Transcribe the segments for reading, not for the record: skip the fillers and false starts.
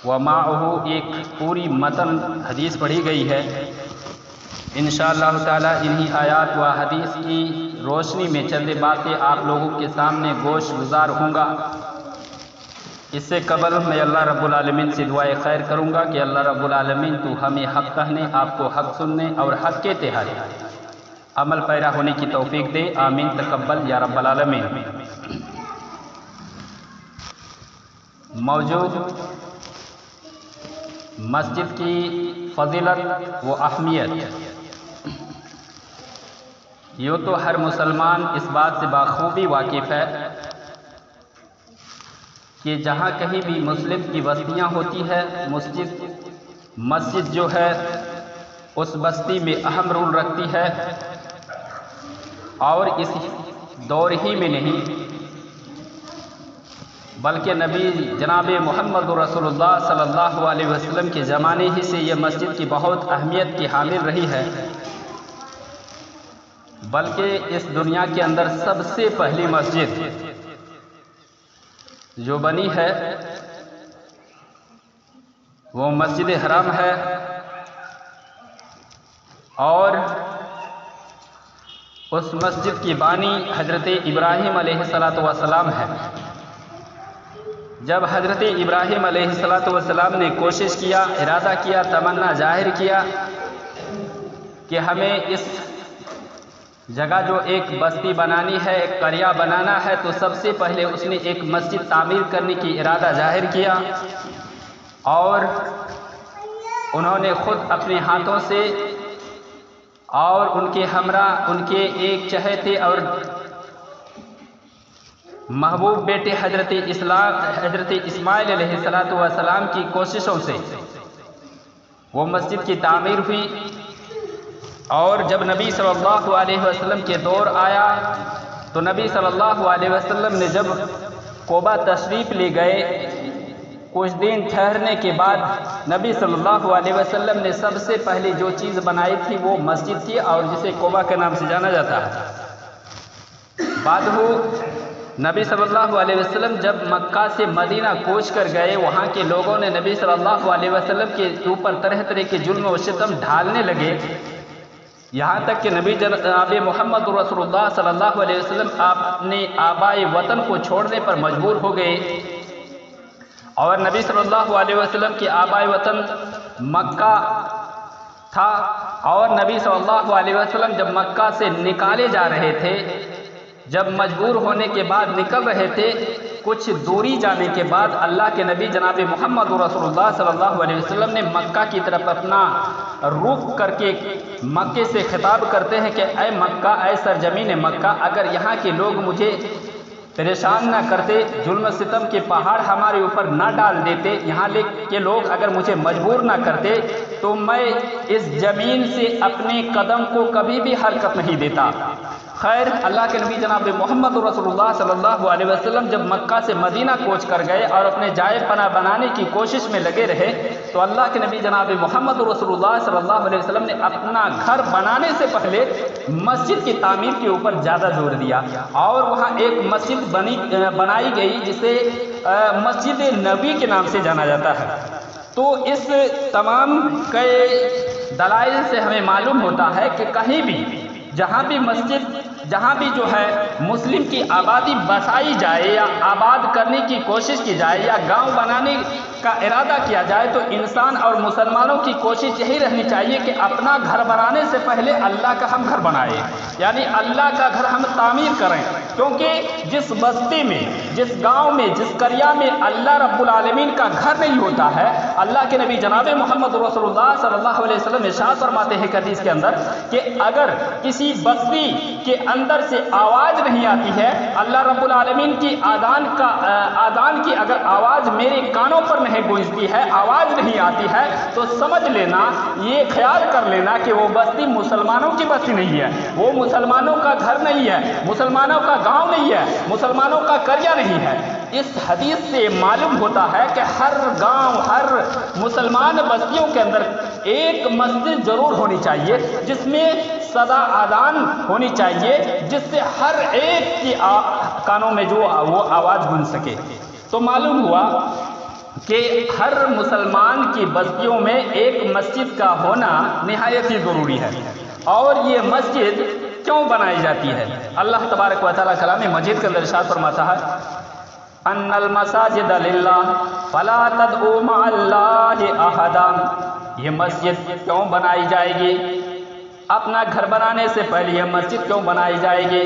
ومعه ایک پوری متن حدیث پڑھی گئی ہے۔ انشاءاللہ تعالی انہی آیات و حدیث کی روشنی میں چند باتیں آپ لوگوں کے سامنے گوش گزار ہوں گا۔ اس سے قبل میں اللہ رب العالمین سے دعائے خیر کروں گا کہ اللہ رب العالمین تو ہمیں حق کہنے، آپ کو حق سننے اور حق کے تحت عمل پیرا ہونے کی توفیق دے، آمین تقبل یا رب العالمین۔ موجود مسجد کی فضیلت و اہمیت، یوں تو ہر مسلمان اس بات سے بخوبی واقف ہے کہ جہاں کہیں بھی مسلم کی بستیاں ہوتی ہے، مسجد جو ہے اس بستی میں اہم رول رکھتی ہے، اور اس دور ہی میں نہیں بلکہ نبی جناب محمد رسول اللہ صلی اللہ علیہ وسلم کے زمانے ہی سے یہ مسجد کی بہت اہمیت کی حامل رہی ہے، بلکہ اس دنیا کے اندر سب سے پہلی مسجد جو بنی ہے وہ مسجد حرام ہے، اور اس مسجد کی بانی حضرت ابراہیم علیہ السلام ہے۔ جب حضرت ابراہیم علیہ السلام نے کوشش کیا، ارادہ کیا، تمنا ظاہر کیا کہ ہمیں اس جگہ جو ایک بستی بنانی ہے، ایک قریہ بنانا ہے، تو سب سے پہلے اس نے ایک مسجد تعمیر کرنے کی ارادہ ظاہر کیا، اور انہوں نے خود اپنے ہاتھوں سے اور ان کے ہمراہ ان کے ایک چہیتے اور محبوب بیٹے حضرت اسماعیل علیہ السلام کی کوششوں سے وہ مسجد کی تعمیر ہوئی۔ اور جب نبی صلی اللہ علیہ وسلم کے دور آیا تو نبی صلی اللہ علیہ وسلم نے جب قباء تشریف لے گئے، کچھ دن ٹھہرنے کے بعد نبی صلی اللہ علیہ وسلم نے سب سے پہلے جو چیز بنائی تھی وہ مسجد تھی، اور جسے قباء کے نام سے جانا جاتا ہے۔ بعد ہو نبی صلی اللہ علیہ وسلم جب مکہ سے مدینہ کوچ کر گئے، وہاں کے لوگوں نے نبی صلی اللہ علیہ وسلم کے اوپر طرح طرح کے ظلم و ستم ڈھالنے لگے، یہاں تک کہ نبی جناب محمد رسول اللہ صلی اللہ علیہ وسلم اپنے آبائی وطن کو چھوڑنے پر مجبور ہو گئے، اور نبی صلی اللہ علیہ وسلم کی آبائی وطن مکہ تھا، اور نبی صلی اللہ علیہ وسلم جب مکہ سے نکالے جا رہے تھے، جب مجبور ہونے کے بعد نکل رہے تھے، کچھ دوری جانے کے بعد اللہ کے نبی جناب محمد رسول اللہ صلی اللہ علیہ وسلم نے مکہ کی طرف اپنا رخ کر کے مکے سے خطاب کرتے ہیں کہ اے مکہ، اے سرزمین مکہ، اگر یہاں کے لوگ مجھے پریشان نہ کرتے، ظلم ستم کے پہاڑ ہمارے اوپر نہ ڈال دیتے، یہاں کے لوگ اگر مجھے مجبور نہ کرتے، تو میں اس زمین سے اپنے قدم کو کبھی بھی حرکت نہیں دیتا۔ خیر، اللہ کے نبی جناب محمد رسول اللہ صلی اللہ علیہ وسلم جب مکہ سے مدینہ کوچ کر گئے اور اپنے جائے پناہ بنانے کی کوشش میں لگے رہے، تو اللہ کے نبی جناب محمد رسول اللہ صلی اللہ علیہ وسلم نے اپنا گھر بنانے سے پہلے مسجد کی تعمیر کے اوپر زیادہ زور دیا، اور وہاں ایک مسجد بنائی گئی جسے مسجد نبی کے نام سے جانا جاتا ہے۔ تو اس تمام کے دلائل سے ہمیں معلوم ہوتا ہے کہ کہیں بھی جہاں بھی مسجد، جہاں بھی جو ہے مسلم کی آبادی بسائی جائے یا آباد کرنے کی کوشش کی جائے یا گاؤں بنانے کا ارادہ کیا جائے، تو انسان اور مسلمانوں کی کوشش یہی رہنی چاہیے کہ اپنا گھر بنانے سے پہلے اللہ کا ہم گھر بنائیں، یعنی اللہ کا گھر ہم تعمیر کریں، کیونکہ جس بستی میں، جس گاؤں میں، جس قریہ میں اللہ رب العالمین کا گھر نہیں ہوتا ہے، اللہ کے نبی جناب محمد رسول اللہ صلی اللہ علیہ وسلم ارشاد فرماتے ہیں حدیث کے اندر کہ اگر کسی بستی کے اندر سے آواز نہیں آتی ہے، اللہ رب العالمین کی آذان کی اگر آواز میرے کانوں پر نہیں گونجتی ہے، آواز نہیں آتی ہے، تو سمجھ لینا، یہ خیال کر لینا کہ وہ بستی مسلمانوں کی بستی نہیں ہے، وہ مسلمانوں کا گھر نہیں ہے، مسلمانوں کا گاؤں نہیں ہے، مسلمانوں کا قریہ نہیں ہے۔ اس حدیث سے معلوم ہوتا ہے کہ ہر گاؤں، ہر مسلمان بستیوں کے اندر ایک مسجد ضرور ہونی چاہیے، جس میں صدا اذان ہونی چاہیے، جس سے ہر ایک کی کانوں میں جو وہ آواز گونج سکے۔ تو معلوم ہوا کہ ہر مسلمان کی بستیوں میں ایک مسجد کا ہونا نہایت ہی ضروری ہے۔ اور یہ مسجد کیوں بنائی جاتی ہے؟ اللہ تبارک و تعالیٰ کلام مجید کے اندر ارشاد فرماتا ہے ان المساجد للہ فلا تدعوا مع اللہ احدا۔ یہ مسجد کیوں بنائی جائے گی؟ اپنا گھر بنانے سے پہلے یہ مسجد کیوں بنائی جائے گی؟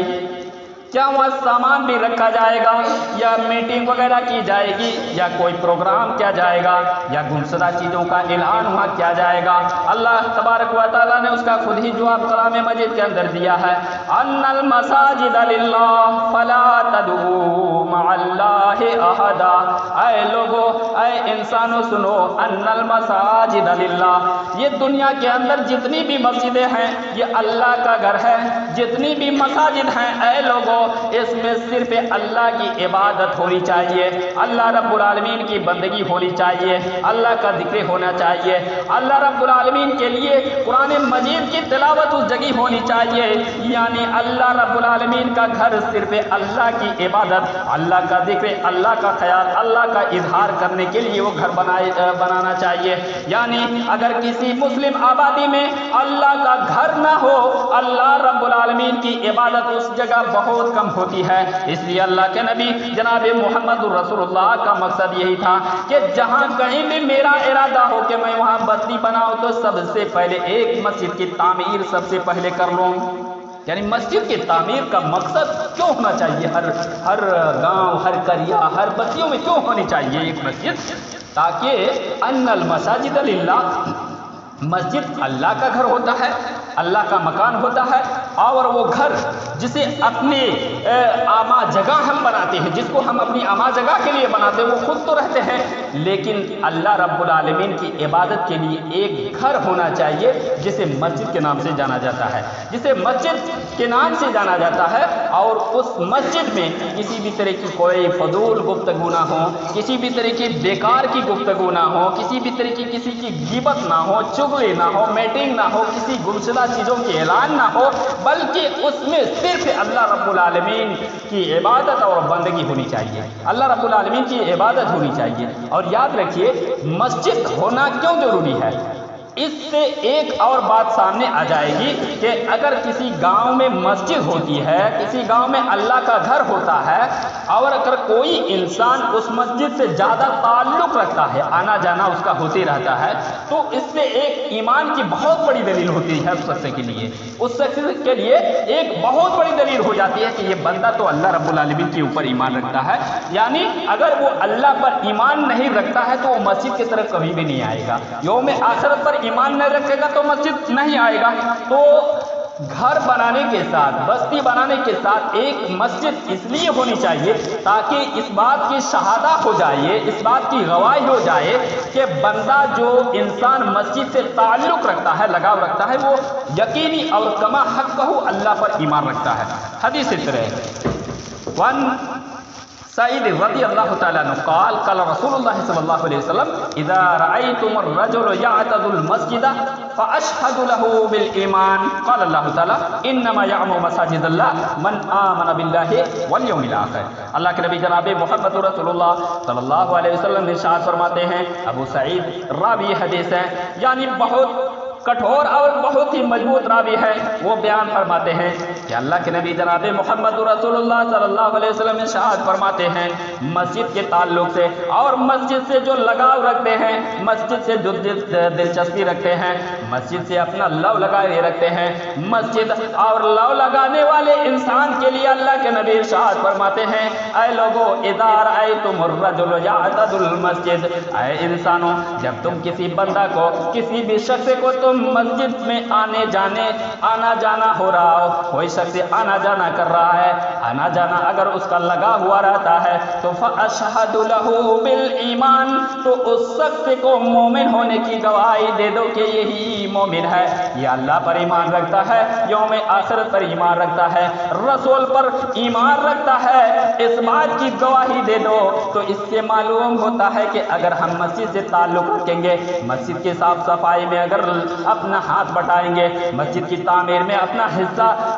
کیا وہاں سامان بھی رکھا جائے گا، یا میٹنگ وغیرہ کی جائے گی، یا کوئی پروگرام کیا جائے گا، یا گمشدہ چیزوں کا اعلان وہاں کیا جائے گا؟ اللہ تبارک و تعالیٰ نے اس کا خود ہی جواب کلام مجید کے اندر دیا ہے ان المساجد للہ فلا تدعوا مع اللہ احدا۔ اے لوگو، اے انسانوں سنو، ان المساجد للہ، یہ دنیا کے اندر جتنی بھی مسجدیں ہیں یہ اللہ کا گھر ہے۔ جتنی بھی مساجد ہیں اے لوگوں، اس میں صرف اللہ کی عبادت ہونی چاہیے، اللہ رب العالمین کی بندگی ہونی چاہیے، اللہ کا ذکر ہونا چاہیے، اللہ رب العالمین کے لیے قرآن مجید کی تلاوت اس جگہ ہونی چاہیے۔ یعنی اللہ رب العالمین کا گھر صرف اللہ کی عبادت، اللہ کا ذکر، اللہ کا خیال، اللہ کا اظہار کرنے کے لیے وہ گھر بنانا چاہیے۔ یعنی اگر کسی مسلم آبادی میں اللہ کا گھر نہ ہو، اللہ رب العالمین کی عبادت اس جگہ بہت کم ہوتی ہے۔ اس لیے اللہ کے نبی جناب محمد رسول اللہ کا مقصد یہی تھا کہ جہاں کہیں بھی میرا ارادہ ہو کہ میں وہاں بستی بناؤں تو سب سے پہلے ایک مسجد کی تعمیر سب سے پہلے کر لوں۔ یعنی مسجد کی تعمیر کا مقصد کیوں ہونا چاہیے؟ ہر گاؤں، ہر قریہ، ہر بستیوں میں کیوں ہونی چاہیے ایک مسجد؟ تاکہ ان المساجد للہ، مسجد اللہ کا گھر ہوتا ہے، اللہ کا مکان ہوتا ہے، اور وہ گھر جسے اپنے آما جگہ ہم بناتے ہیں، جس کو ہم اپنی آما جگہ کے لیے بناتے ہیں، وہ خود تو رہتے ہیں، لیکن اللہ رب العالمین کی عبادت کے لیے ایک گھر ہونا چاہیے جسے مسجد کے نام سے جانا جاتا ہے، جسے مسجد کے نام سے جانا جاتا ہے۔ اور اس مسجد میں کسی بھی طرح کی کوئی فضول گفتگو نہ ہو، کسی بھی طرح کی بیکار کی گفتگو نہ ہو، کسی بھی طرح کی کسی کی غیبت نہ ہو، چغلی نہ ہو، میٹنگ نہ ہو، کسی گمشدہ چیزوں کے اعلان نہ ہو، بلکہ اس میں صرف اللہ رب العالمین کی عبادت اور بندگی ہونی چاہیے، اللہ رب العالمین کی عبادت ہونی چاہیے۔ اور یاد رکھیے مسجد ہونا کیوں ضروری ہے؟ اس سے ایک اور بات سامنے آ جائے گی کہ اگر کسی گاؤں میں مسجد ہوتی ہے، کسی گاؤں میں اللہ کا گھر ہوتا ہے، اور اگر کوئی انسان اس مسجد سے زیادہ تعلق رکھتا ہے، آنا جانا اس کا ہوتے رہتا ہے، تو اس سے ایک ایمان کی بہت بڑی دلیل ہوتی ہے اس شخص کے لیے، اس شخص کے لیے ایک بہت بڑی دلیل ہو جاتی ہے کہ یہ بندہ تو اللہ رب العالمین کے اوپر ایمان رکھتا ہے۔ یعنی اگر وہ اللہ پر ایمان نہیں رکھتا ہے تو وہ مسجد کی طرف کبھی بھی نہیں آئے گا، یوم آخرت پر ایمان نہیں رکھے گا تو مسجد نہیں آئے گا۔ تو گھر بنانے کے ساتھ، بستی بنانے کے ساتھ ایک مسجد اس لیے ہونی چاہیے تاکہ اس بات کی شہادہ ہو جائے، اس بات کی گواہی ہو جائے کہ بندہ جو انسان مسجد سے تعلق رکھتا ہے، لگاؤ رکھتا ہے، وہ یقینی اور کما حق کہو اللہ پر ایمان رکھتا ہے۔ حدیث اس طرح وان سعید رضی اللہ تعالیٰ عنہ قال قال رسول اللہ صلی اللہ علیہ وسلم اذا رأيتم الرجل يعتد المسجد فاشهد له بالایمان قال اللہ تعالیٰ انما يعمر مساجد اللہ من آمن باللہ والیوم الاخر۔ اللہ کے نبی جناب محمد رسول اللہ صلی اللہ علیہ وسلم ارشاد فرماتے ہیں، ابو سعید راوی حدیث ہے، یعنی بہت کٹھور اور بہت ہی مضبوط راوی ہے، وہ بیان فرماتے ہیں کہ اللہ کے نبی جناب محمد رسول اللہ صلی اللہ علیہ وسلم ارشاد فرماتے ہیں مسجد کے تعلق سے اور مسجد سے جو لگاؤ رکھتے ہیں، مسجد سے جو دلچسپی رکھتے ہیں، مسجد سے اپنا لو لگائے رکھتے ہیں، مسجد اور لو لگانے والے انسان کے لیے اللہ کے نبی ارشاد فرماتے ہیں، اے لوگو اذا رأیتم الرجل یعتد المسجد، اے انسانوں جب تم کسی بندہ کو، کسی بھی شخص کو تم مسجد میں آنا جانا ہو رہا ہو، کوئی شخص آنا جانا کر رہا ہے، آنا جانا اگر اس کا لگا ہوا رہتا ہے تو فَأَشْهَدُ لَهُ بِالْإِيمَانِ، تو اس شخص کو مومن ہونے کی گواہی دے دو کہ یہی مومن ہے، یہ اللہ پر ایمان رکھتا ہے، یوم آخرت پر ایمان رکھتا ہے، رسول پر ایمان رکھتا ہے، اس بات کی گواہی دے دو۔ تو اس سے معلوم ہوتا ہے کہ اگر ہم مسجد سے تعلق رکھیں گے، مسجد کی صاف صفائی میں اگر اپنا ہاتھ بٹائیں گے، مسجد کی تعمیر میں اپنا حصہ